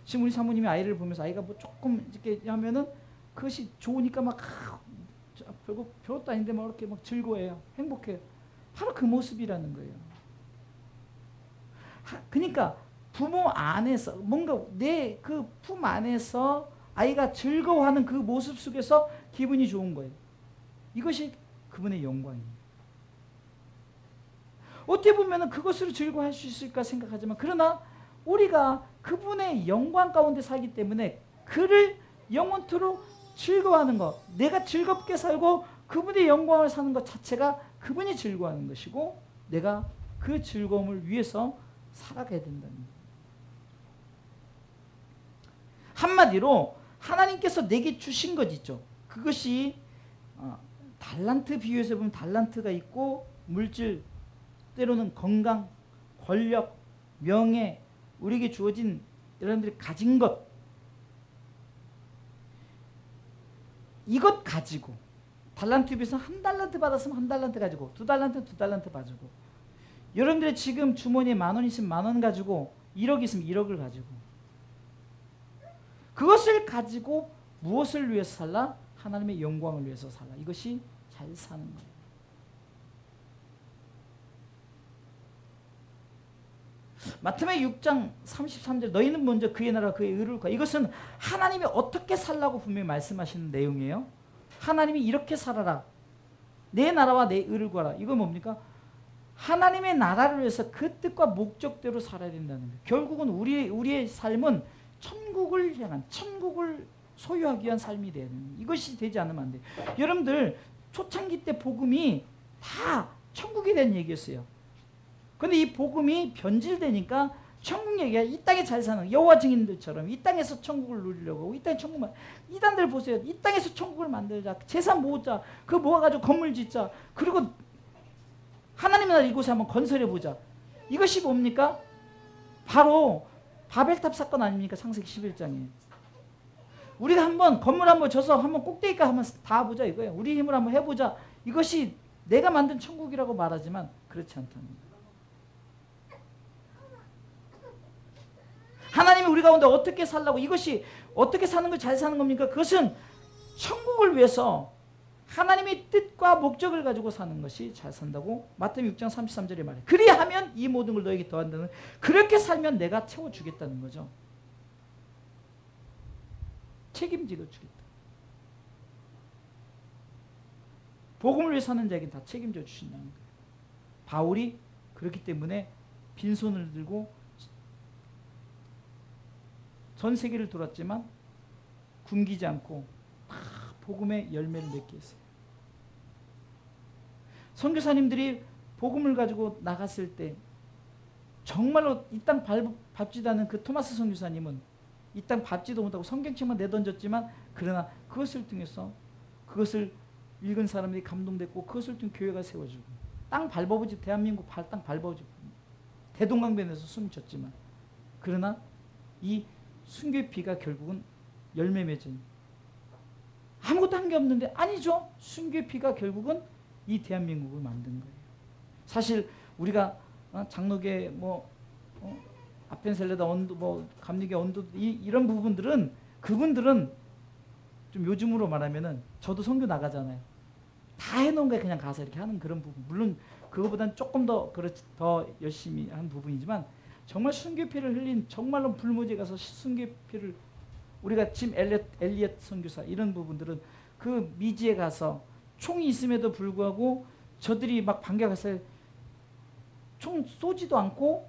Speaker 1: 지금 우리 사모님이 아이를 보면서 아이가 뭐 조금 이렇게 하면은 그것이 좋으니까 막 별것도 아닌데 막 이렇게 막 즐거워해요. 행복해요. 바로 그 모습이라는 거예요. 그러니까 부모 안에서 뭔가 내 그 품 안에서 아이가 즐거워하는 그 모습 속에서 기분이 좋은 거예요. 이것이 그분의 영광이에요. 어떻게 보면 그것으로 즐거워할 수 있을까 생각하지만 그러나 우리가 그분의 영광 가운데 살기 때문에 그를 영원토록 즐거워하는 것, 내가 즐겁게 살고 그분의 영광을 사는 것 자체가 그분이 즐거워하는 것이고 내가 그 즐거움을 위해서 살아가야 된다는 거예요. 한마디로 하나님께서 내게 주신 것 있죠. 그것이 달란트 비유에서 보면 달란트가 있고 물질, 때로는 건강, 권력, 명예, 우리에게 주어진 여러분들이 가진 것, 이것 가지고 달란트 비해서 한 달란트 받았으면 한 달란트 가지고 두 달란트 두 달란트 가지고 여러분들이 지금 주머니에 10,000원 있으면 10,000원 가지고 1억 있으면 1억을 가지고 그것을 가지고 무엇을 위해서 살라? 하나님의 영광을 위해서 살라. 이것이 잘 사는 거예요. 마태복음 6장 33절 너희는 먼저 그의 나라 그의 의를 구하라. 이것은 하나님이 어떻게 살라고 분명히 말씀하시는 내용이에요. 하나님이 이렇게 살아라. 내 나라와 내 의를 구하라. 이건 뭡니까? 하나님의 나라를 위해서 그 뜻과 목적대로 살아야 된다는 거예요. 결국은 우리의 삶은 천국을 향한, 천국을 소유하기 위한 삶이 돼야 되는 거예요. 이것이 되지 않으면 안 돼요. 여러분들 초창기 때 복음이 다 천국에 대한 얘기였어요. 근데 이 복음이 변질되니까 천국 얘기가 이 땅에 잘 사는 여호와 증인들처럼 이 땅에서 천국을 누리려고 하고 이 땅에 천국만 이단들 보세요. 이 땅에서 천국을 만들자. 재산 모으자. 그거 모아가지고 건물 짓자. 그리고 하나님의 나라 이곳에 한번 건설해보자. 이것이 뭡니까? 바로 바벨탑 사건 아닙니까? 창세기 11장에. 우리가 한번 건물 한번 져서 한번 꼭대기까지 한번 다 보자 이거예요. 우리 힘으로 한번 해보자. 이것이 내가 만든 천국이라고 말하지만 그렇지 않다는 거예요. 하나님이 우리 가운데 어떻게 살라고 이것이 어떻게 사는 걸 잘 사는 겁니까? 그것은 천국을 위해서 하나님의 뜻과 목적을 가지고 사는 것이 잘 산다고 마태복음 6장 33절에 말해요. 그리하면 이 모든 걸 너에게 더한다는 그렇게 살면 내가 채워주겠다는 거죠. 책임지고 주겠다. 복음을 위해 사는 자에게 다 책임져 주신다는 거예요. 바울이 그렇기 때문에 빈손을 들고 전 세계를 돌았지만 굶기지 않고 다 복음의 열매를 맺게 했어요. 선교사님들이 복음을 가지고 나갔을 때 정말로 이 땅 밟지도 않은 그 토마스 선교사님은 이 땅 밟지도 못하고 성경책만 내던졌지만 그러나 그것을 통해서 그것을 읽은 사람들이 감동됐고 그것을 통해 교회가 세워지고 땅 밟아보지 대한민국 땅 밟아보지 대동강변에서 숨 쉬었지만 그러나 이 순교의 피가 결국은 열매 맺은 아무것도 한 게 없는데 아니죠. 순교의 피가 결국은 이 대한민국을 만든 거예요. 사실 우리가 장로계 아펜셀레다 언도 감리계 언도 이런 부분들은 그분들은 좀 요즘으로 말하면은 저도 선교 나가잖아요. 다 해놓은 거에 그냥 가서 이렇게 하는 그런 부분. 물론 그거보다는 조금 더 열심히 한 부분이지만 정말 순교의 피를 흘린 정말로 불모지에 가서 순교의 피를 우리가 짐 엘리엇 선교사 이런 부분들은 그 미지에 가서 총이 있음에도 불구하고 저들이 막 반격해서 총 쏘지도 않고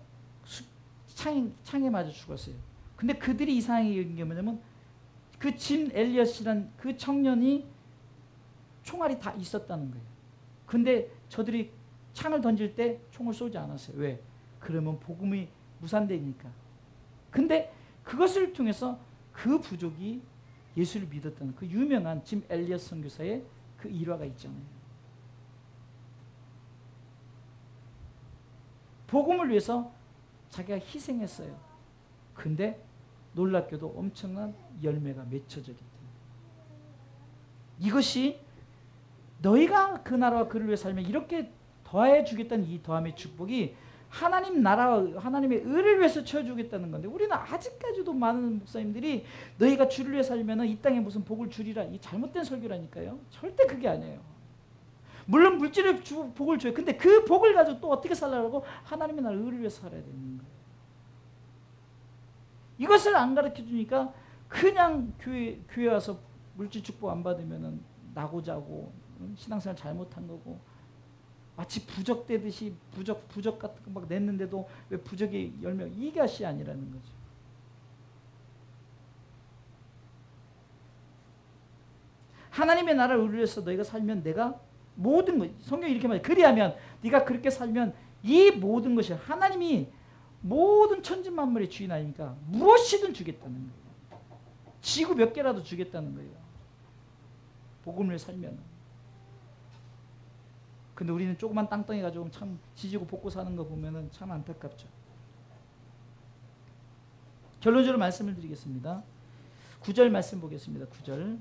Speaker 1: 창에 맞아 죽었어요. 근데 그들이 이상하게 여긴 게 뭐냐면 그 짐 엘리엇이란 그 청년이 총알이 다 있었다는 거예요. 근데 저들이 창을 던질 때 총을 쏘지 않았어요. 왜? 그러면 복음이 무산되니까. 근데 그것을 통해서 그 부족이 예수를 믿었다는 그 유명한 짐 엘리엇 선교사의 그 일화가 있잖아요. 복음을 위해서 자기가 희생했어요. 근데 놀랍게도 엄청난 열매가 맺혀져 있다. 이것이 너희가 그 나라와 그를 위해 살면 이렇게 더해 주겠다는 이 더함의 축복이 하나님 나라와 하나님의 의를 위해서 채워주겠다는 건데 우리는 아직까지도 많은 목사님들이 너희가 주를 위해 살면 이 땅에 무슨 복을 주리라. 이 잘못된 설교라니까요. 절대 그게 아니에요. 물론 물질의 복을 줘요. 근데 그 복을 가지고 또 어떻게 살라고 하나님의 나라 의를 위해서 살아야 되는 거예요. 이것을 안 가르쳐 주니까 그냥 교회 와서 물질 축복 안 받으면 나고자고 신앙생활 잘못한 거고 마치 부적되듯이 부적 같은 거 막 냈는데도 왜 부적이 열매 이것이 아니라는 거죠. 하나님의 나라를 위해서 너희가 살면 내가 모든 것 성경이 이렇게 말해요. 그리하면 네가 그렇게 살면 이 모든 것이 하나님이 모든 천지만물의 주인 아닙니까? 무엇이든 주겠다는 거예요. 지구 몇 개라도 주겠다는 거예요. 복음을 살면. 근데 우리는 조그만 땅덩이 가지고 참 지지고 볶고 사는 거 보면은 참 안타깝죠. 결론적으로 말씀을 드리겠습니다. 9절 말씀 보겠습니다. 9절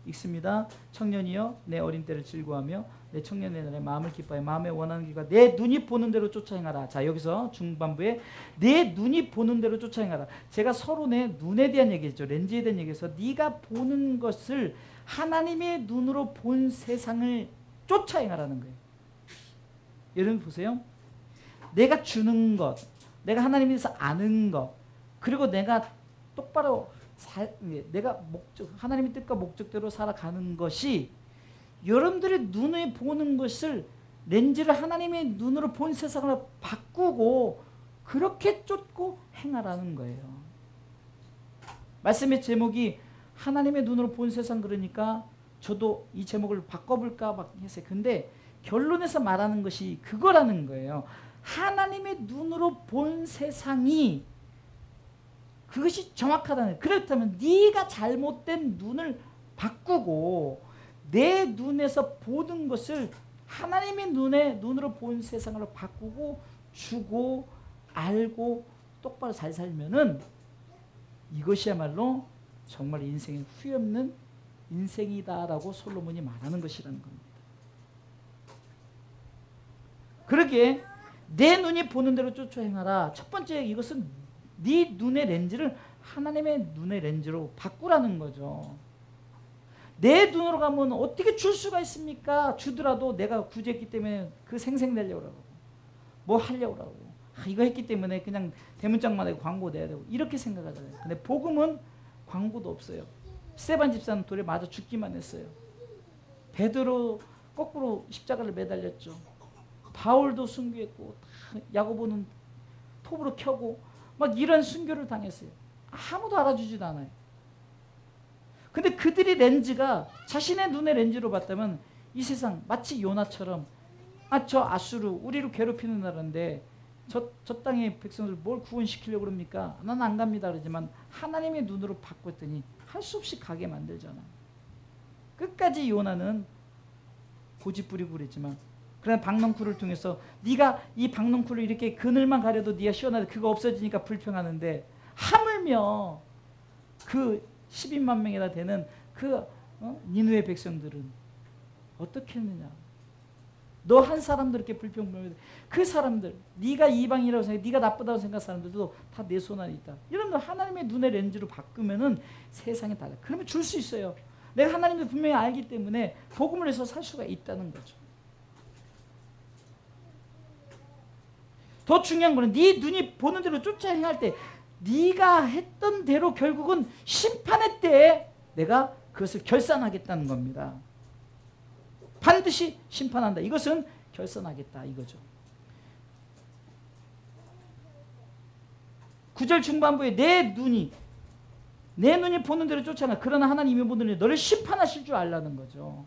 Speaker 1: 읽습니다. 청년이여 내 어린 때를 즐거워하며 내 청년의 날에 마음을 기뻐해 마음에 원하는 길과 내 눈이 보는 대로 쫓아 행하라. 자 여기서 중반부에 내 눈이 보는 대로 쫓아 행하라. 제가 서로 내 눈에 대한 얘기했죠. 렌즈에 대한 얘기해서 네가 보는 것을 하나님의 눈으로 본 세상을 쫓아 행하라는 거예요. 여러분 보세요. 내가 주는 것, 내가 하나님에서 아는 것, 그리고 내가 똑바로 내가 하나님의 뜻과 목적대로 살아가는 것이 여러분들의 눈에 보는 것을 렌즈를 하나님의 눈으로 본 세상을 바꾸고 그렇게 쫓고 행하라는 거예요. 말씀의 제목이 하나님의 눈으로 본 세상 그러니까 저도 이 제목을 바꿔볼까 막 했어요. 근데 결론에서 말하는 것이 그거라는 거예요. 하나님의 눈으로 본 세상이 그것이 정확하다는 거예요. 그렇다면 네가 잘못된 눈을 바꾸고 내 눈에서 보는 것을 하나님의 눈으로 본 세상으로 바꾸고 주고 알고 똑바로 잘 살면은 이것이야말로 정말 인생에 후회 없는 인생이다라고 솔로몬이 말하는 것이라는 겁니다. 그러기에 내 눈이 보는 대로 쫓아 행하라. 첫 번째 이것은 네 눈의 렌즈를 하나님의 눈의 렌즈로 바꾸라는 거죠. 내 눈으로 가면 어떻게 줄 수가 있습니까? 주더라도 내가 구제했기 때문에 그 생색내려고 하고 뭐 하려고 하고 이거 했기 때문에 그냥 대문짝만 하고 광고 내야 되고 이렇게 생각하잖아요. 근데 복음은 광고도 없어요. 스데반 집사는 돌에 맞아 죽기만 했어요. 베드로 거꾸로 십자가를 매달렸죠. 바울도 순교했고 야고보는 톱으로 켜고 막 이런 순교를 당했어요. 아무도 알아주지도 않아요. 근데 그들이 렌즈가 자신의 눈의 렌즈로 봤다면 이 세상 마치 요나처럼 저 아수르 우리를 괴롭히는 나라인데 저 땅의 백성들 뭘 구원시키려고 그럽니까? 난 안 갑니다 그러지만 하나님의 눈으로 바꿨더니 할 수 없이 가게 만들잖아. 끝까지 요나는 고집 부리고 그랬지만 그러나 박넝쿨을 통해서 네가 이 박넝쿨을 이렇게 그늘만 가려도 네가 시원하게 그거 없어지니까 불평하는데 하물며 그 12만 명이나 되는 그 니느웨 백성들은 어떻게 했느냐. 너 한 사람도 이렇게 불평불평 그 사람들 네가 이방이라고 생각해 네가 나쁘다고 생각하는 사람들도 다 내 손 안에 있다. 이런 거 하나님의 눈의 렌즈로 바꾸면은 세상이 달라. 그러면 줄 수 있어요. 내가 하나님을 분명히 알기 때문에 복음을 해서 살 수가 있다는 거죠. 더 중요한 거는 네 눈이 보는 대로 쫓아 행할 때 네가 했던 대로 결국은 심판의 때에 내가 그것을 결산하겠다는 겁니다. 반드시 심판한다. 이것은 결산하겠다 이거죠. 9절 중반부에 내 눈이 보는 대로 쫓아가. 그러나 하나님이 보는 너를 심판하실 줄 알라는 거죠.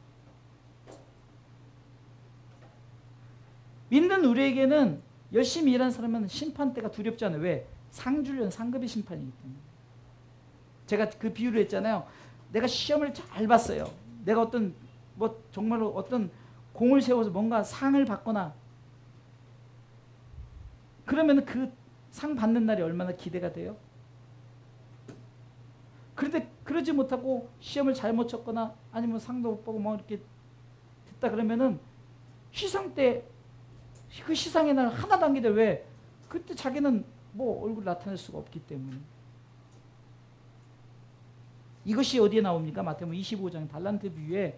Speaker 1: 믿는 우리에게는 열심히 일하는 사람은 심판 때가 두렵지 않아요. 왜? 상주련 상급의 심판이기 때문에. 제가 그 비유를 했잖아요. 내가 시험을 잘 봤어요. 내가 어떤 정말로 어떤 공을 세워서 뭔가 상을 받거나 그러면 그 상 받는 날이 얼마나 기대가 돼요? 그런데 그러지 못하고 시험을 잘못 쳤거나 아니면 상도 못 보고 뭐 이렇게 됐다 그러면은 시상 때 그 시상의 날 하나도 안 기대. 왜? 그때 자기는 뭐 얼굴 나타낼 수가 없기 때문에. 이것이 어디에 나옵니까? 마태복음 25장 달란트 비유에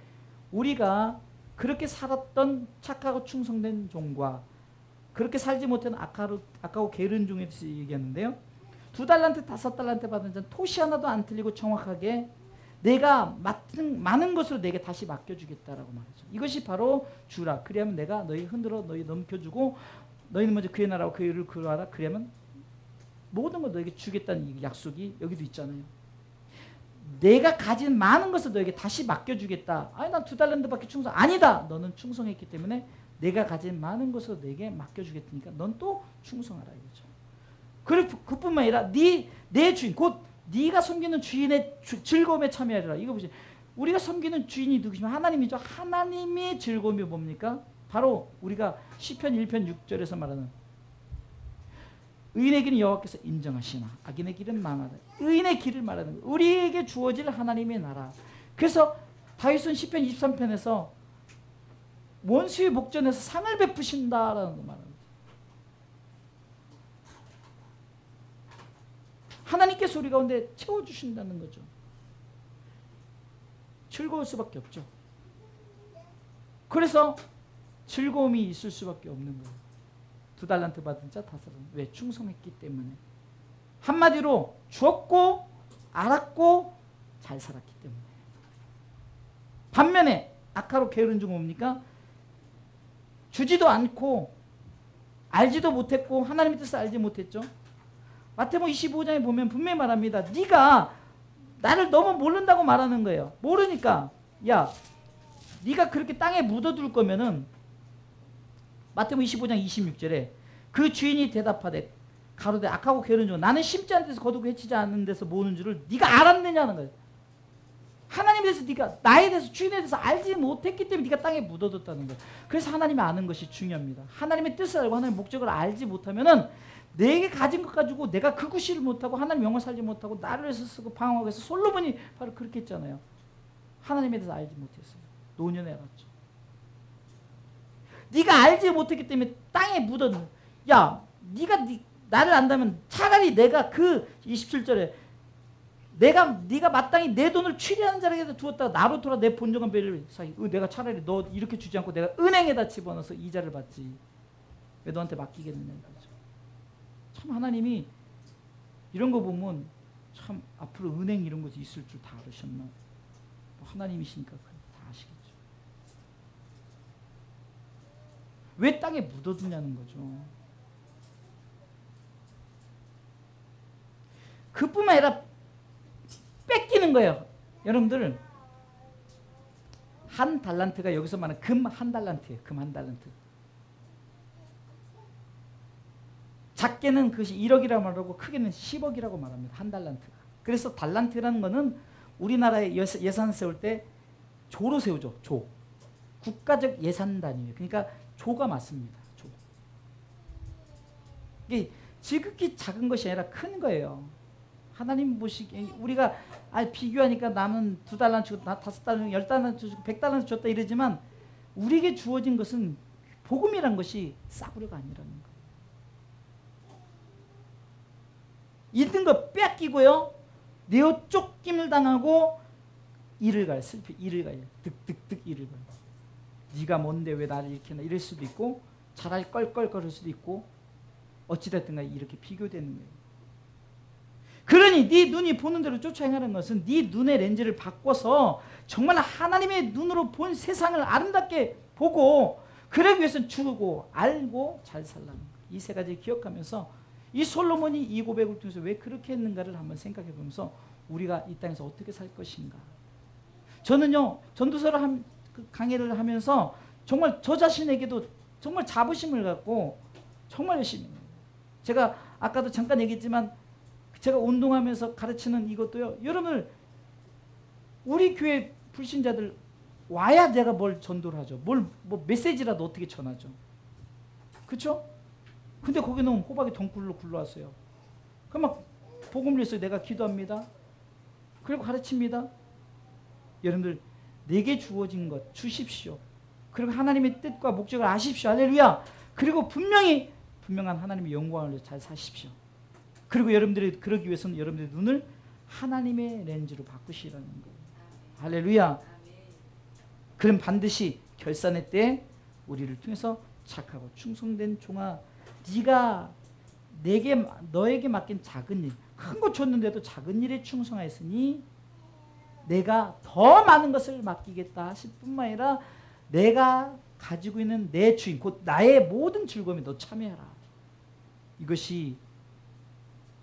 Speaker 1: 우리가 그렇게 살았던 착하고 충성된 종과 그렇게 살지 못한 악하고 게으른 종에 대해서 얘기하는데요. 2달란트 5달란트 받은 자는 토시 하나도 안 틀리고 정확하게 내가 많은 것으로 내게 다시 맡겨주겠다라고 말하죠. 이것이 바로 주라. 그리하면 내가 너희 흔들어 너희 넘겨주고 너희는 먼저 그의 나라와 그의 의를 구하라. 그리하면 모든 걸 너에게 주겠다는 약속이 여기도 있잖아요. 내가 가진 많은 것을 너에게 다시 맡겨주겠다. 아니 난 2달란트밖에 충성 아니다. 너는 충성했기 때문에 내가 가진 많은 것을 너에게 맡겨주겠으니까 넌 또 충성하라 이거죠. 그리고 그뿐만 아니라 내 주인 곧 네가 섬기는 주인의 즐거움에 참여하리라. 이거 보세요. 우리가 섬기는 주인이 누구시면 하나님이죠. 하나님의 즐거움이 뭡니까? 바로 우리가 시편 1편 6절에서 말하는 의인의 길은 여호와께서 인정하시나 악인의 길은 망하다. 의인의 길을 말하는 거예요. 우리에게 주어질 하나님의 나라. 그래서 다윗은 시편 23편에서 원수의 목전에서 상을 베푸신다라는 거 말합니다. 하나님께서 우리 가운데 채워주신다는 거죠. 즐거울 수밖에 없죠. 그래서 즐거움이 있을 수밖에 없는 거예요. 2달란트 받은 자 5은 왜? 충성했기 때문에. 한마디로 주었고 알았고 잘 살았기 때문에. 반면에 악하고 게으른 종은 뭡니까? 주지도 않고 알지도 못했고 하나님의 뜻을 알지 못했죠. 마태복음 25장에 보면 분명히 말합니다. 네가 나를 너무 모른다고 말하는 거예요. 모르니까 야 네가 그렇게 땅에 묻어둘 거면은 마태복음 25장 26절에 그 주인이 대답하되 가로되 악하고 게으른 종 나는 심지 않은 데서 거두고 해치지 않는 데서 모으는 줄을 네가 알았느냐는 거예요. 하나님에 대해서 네가 나에 대해서 주인에 대해서 알지 못했기 때문에 네가 땅에 묻어뒀다는 거예요. 그래서 하나님이 아는 것이 중요합니다. 하나님의 뜻을 알고 하나님의 목적을 알지 못하면은 내게 가진 것 가지고 내가 그 구실을 못하고 하나님 영을 살지 못하고 나를 위해서 쓰고 방황하고 해서 솔로몬이 바로 그렇게 했잖아요. 하나님에 대해서 알지 못했어요. 노년에 알았죠. 네가 알지 못했기 때문에 땅에 묻어둔. 야 네가 나를 안다면 차라리 내가 그 27절에 네가 마땅히 내 돈을 취리하는 자에게 두었다가 나로토라 내 본전과 배를 사기. 내가 차라리 너 이렇게 주지 않고 내가 은행에다 집어넣어서 이자를 받지. 왜 너한테 맡기겠느냐 이거죠. 참 하나님이 이런 거 보면 참 앞으로 은행 이런 것이 있을 줄 다 아셨나. 하나님이시니까 다 아시겠죠. 왜 땅에 묻어두냐는 거죠. 그뿐만 아니라 뺏기는 거예요. 여러분들 한 달란트가 여기서 말하는 금 한 달란트예요. 금 한 달란트. 작게는 그것이 1억이라고 말하고 크게는 10억이라고 말합니다. 한 달란트가. 그래서 달란트라는 거는 우리나라에 예산 세울 때 조로 세우죠. 조. 국가적 예산 단위예요. 그러니까 조가 맞습니다. 조. 이게 지극히 작은 것이 아니라 큰 거예요. 하나님 보시기에 우리가 비교하니까 남은 2달란트 주고 5달란트, 10달란트 주고 100달란트 줬다 이러지만 우리에게 주어진 것은 복음이란 것이 싸구려가 아니라는 거예요. 있는 거 뺏기고요. 내어 쫓김을 당하고 이를 가요. 슬피 이를 가요. 득득득 이를 가요. 네가 뭔데 왜 나를 이렇게 나 이럴 수도 있고 차라리 껄껄거릴 수도 있고 어찌됐든 간에 이렇게 비교되는 거예요. 그러니 네 눈이 보는 대로 쫓아 행하는 것은 네 눈의 렌즈를 바꿔서 정말 하나님의 눈으로 본 세상을 아름답게 보고 그러기 위해서는 주고 알고 잘 살라는 거예요. 이 세 가지를 기억하면서 이 솔로몬이 이 고백을 통해서 왜 그렇게 했는가를 한번 생각해 보면서 우리가 이 땅에서 어떻게 살 것인가. 저는요 전도서를 강의를 하면서 정말 저 자신에게도 정말 자부심을 갖고 정말 열심히 해요. 제가 아까도 잠깐 얘기했지만 제가 운동하면서 가르치는 이것도요. 여러분들 우리 교회 불신자들 와야 내가 뭘 전도를 하죠. 뭐 메시지라도 어떻게 전하죠. 그렇죠? 근데 거기는 호박이 덩굴로 굴러왔어요. 그럼 막 복음을 위해서 내가 기도합니다. 그리고 가르칩니다. 여러분들 내게 주어진 것 주십시오. 그리고 하나님의 뜻과 목적을 아십시오. 할렐루야. 그리고 분명한 하나님의 영광을 위해서 잘 사십시오. 그리고 여러분들이 그러기 위해서는 여러분들의 눈을 하나님의 렌즈로 바꾸시라는 거예요. 할렐루야. 그럼 반드시 결산의 때 우리를 통해서 착하고 충성된 종아, 네가 너에게 맡긴 작은 일, 큰 거 줬는데도 작은 일에 충성하였으니 내가 더 많은 것을 맡기겠다 하실 뿐만 아니라 내가 가지고 있는 내 주인 곧 나의 모든 즐거움에 너 참여해라. 이것이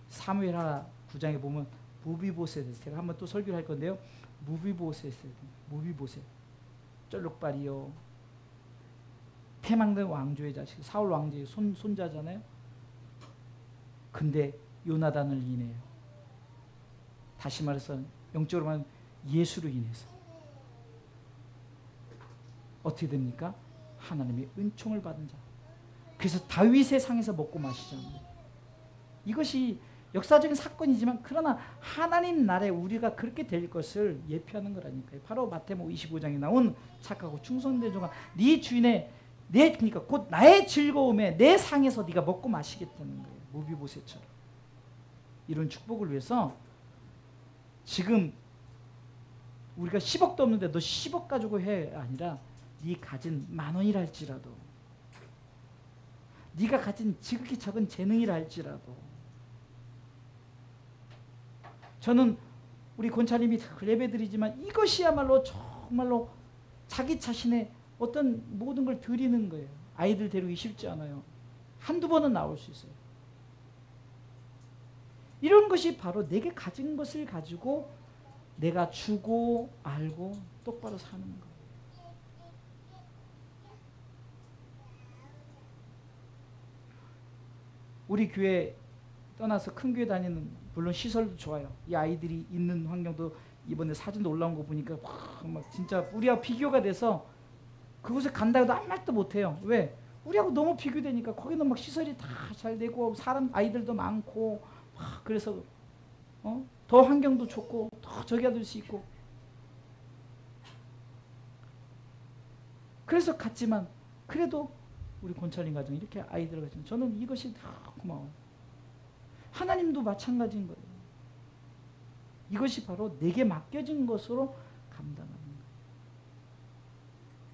Speaker 1: 사무엘하 9장에 보면 무비보셋, 제가 한번 또 설교를 할 건데요. 무비보셋 쩔룩발이요 패망된 왕조의 자식, 사울 왕조의 손자잖아요. 근데 요나단을 인해요. 다시 말해서 영적으로 말하면 예수로 인해서 어떻게 됩니까? 하나님의 은총을 받은 자. 그래서 다윗의 상에서 먹고 마시잖아요. 이것이 역사적인 사건이지만 그러나 하나님 나라에 우리가 그렇게 될 것을 예표하는 거라니까요. 바로 마태복음 25장에 나온 착하고 충성된 종아, 네 주인의 그러니까 곧 나의 즐거움에 내 상에서 네가 먹고 마시겠다는 거예요. 무비보셋처럼. 이런 축복을 위해서 지금 우리가 10억도 없는데 너 10억 가지고 해 아니라 네 가진 10,000원이라 할지라도 네가 가진 지극히 적은 재능이라 할지라도 저는 우리 권사님이 예배드리지만 이것이야말로 정말로 자기 자신의 어떤 모든 걸 드리는 거예요. 아이들 데리기 쉽지 않아요. 한두 번은 나올 수 있어요. 이런 것이 바로 내게 가진 것을 가지고 내가 주고 알고 똑바로 사는 거예요. 우리 교회 떠나서 큰 교회 다니는 물론 시설도 좋아요. 이 아이들이 있는 환경도 이번에 사진도 올라온 거 보니까 막 진짜 우리하고 비교가 돼서 그곳에 간다 해도 아무 말도 못해요. 왜? 우리하고 너무 비교되니까 거기는 막 시설이 다 잘 되고 사람 아이들도 많고 그래서 더 환경도 좋고 더 저기 할 수 있고 그래서 갔지만 그래도 우리 권찰님 가정 이렇게 아이들 가지고 저는 이것이 다 고마워요. 하나님도 마찬가지인 거예요. 이것이 바로 내게 맡겨진 것으로 감당하는 거예요.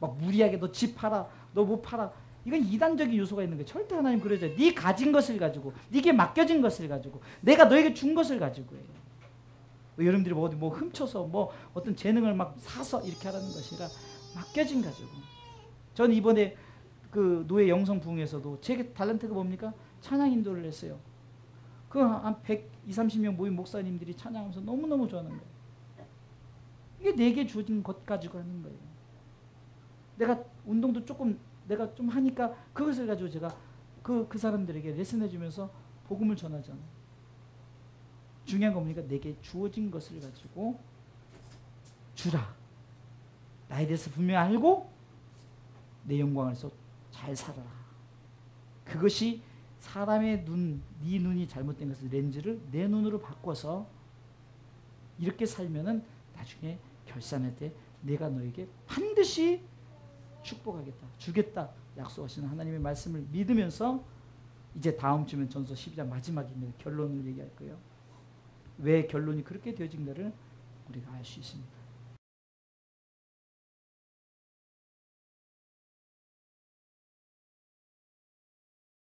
Speaker 1: 막 무리하게 너 집 팔아, 너 못 팔아. 이건 이단적인 요소가 있는 거예요. 절대 하나님 그러죠. 네 가진 것을 가지고, 네게 맡겨진 것을 가지고, 내가 너에게 준 것을 가지고 해요. 여러분들이 뭐 훔쳐서 뭐 어떤 재능을 막 사서 이렇게 하라는 것이 아니라 맡겨진 가지고. 전 이번에 그 노예 영성 부흥에서도 제 달란트가 뭡니까? 찬양 인도를 했어요. 그 한 120~30명 모인 목사님들이 찬양하면서 너무너무 좋아하는 거예요. 이게 내게 주어진 것 가지고 하는 거예요. 내가 운동도 조금 내가 좀 하니까 그것을 가지고 제가 그 사람들에게 레슨해 주면서 복음을 전하잖아요. 중요한 건 뭡니까? 내게 주어진 것을 가지고 주라. 나에 대해서 분명히 알고 내 영광을 위해서 잘 살아라. 그것이 사람의 눈, 네 눈이 잘못된 것을 렌즈를 내 눈으로 바꿔서 이렇게 살면은 나중에 결산할 때 내가 너에게 반드시 축복하겠다, 주겠다 약속하시는 하나님의 말씀을 믿으면서 이제 다음 주면 전서 12장 마지막입니다. 결론을 얘기할 거예요. 왜 결론이 그렇게 되어진가를 우리가 알 수 있습니다.